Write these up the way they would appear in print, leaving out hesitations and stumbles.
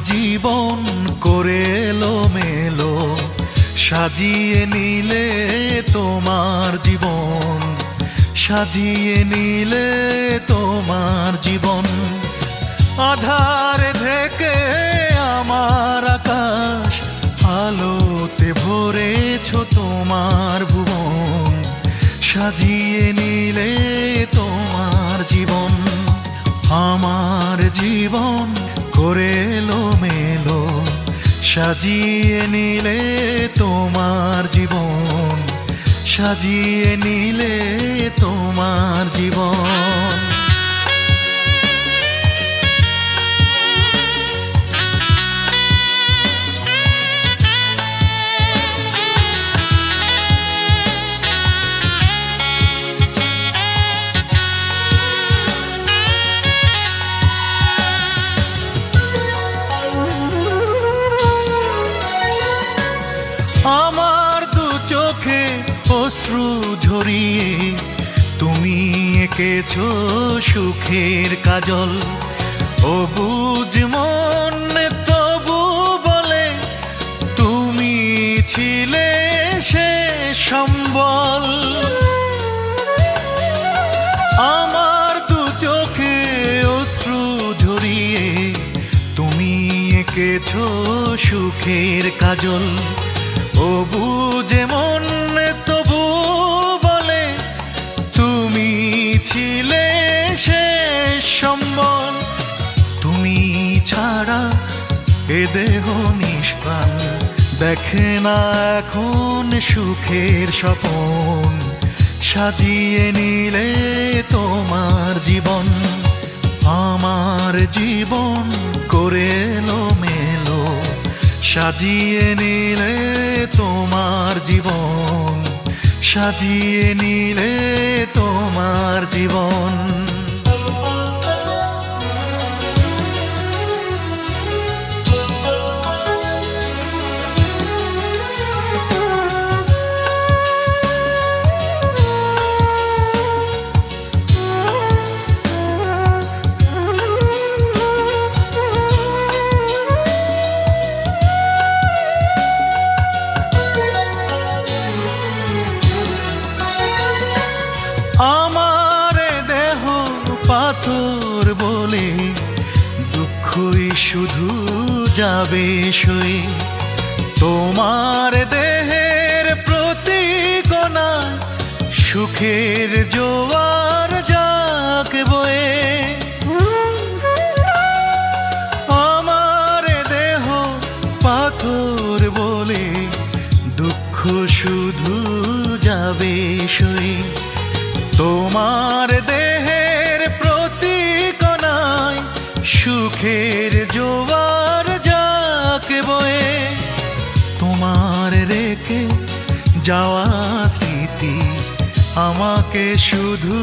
জীবন করে এলো মেলো, সাজিয়ে নিলে তোমার জীবন, সাজিয়ে নিলে তোমার জীবন। আধারে ঢেকে আমার আকাশ, আলোতে ভরেছ তোমার ভুবন, সাজিয়ে নিলে তোমার জীবন। আমার জীবন করে এলো মেলো, সাজিয়ে নিলে তোমার জীবন, সাজিয়ে নিলে তোমার জীবন। আমার দু চোখে অশ্রু ঝরিয়ে তুমি এঁকেছো সুখের কাজল। ও বুঝ মন তবু বলে তুমি ছিলে সে সম্বল। আমার দু চোখে অশ্রু ঝরিয়ে তুমি এঁকেছো সুখের কাজল। ও বুঝে মন তবু বলে তুমি ছিলে শেষ সম্বল। তুমি ছাড়া এ দেহ নিষ্প্রাণ দেখে না এখন সুখের স্বপন, সাজিয়ে নিলে তোমার জীবন। আমার জীবন করে এলো মেলো, সাজিয়ে নিলে তোমার জীবন, সাজিয়ে নিলে তোমার জীবন। আমার দেহ পাথর বলে দুঃখই শুধু যাবে সয়ে, তোমার দেহের প্রতি কোণায় সুখের জোয়ার যাক বয়ে। আমার দেহ পাথর বলে দুঃখ শুধু যাবে সয়ে, তোমার দেহের প্রতি কোণায় সুখের জোয়ার যাকে বয়ে। তোমার রেখে যাওয়া স্মৃতি আমাকে শুধু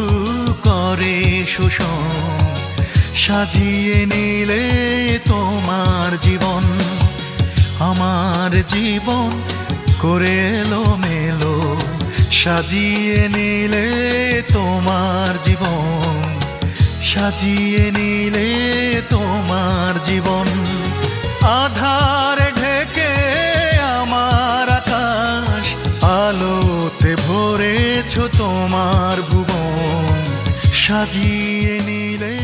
করে শোষণ, সাজিয়ে নিলে তোমার জীবন। আমার জীবন করে এলো মেলো, সাজিয়ে নিলে তোমার জীবন, সাজিয়ে নিলে তোমার জীবন। আধার ঢেকে আমার আকাশ, আলোতে ভরেছ তোমার ভুবন, সাজিয়ে নিলে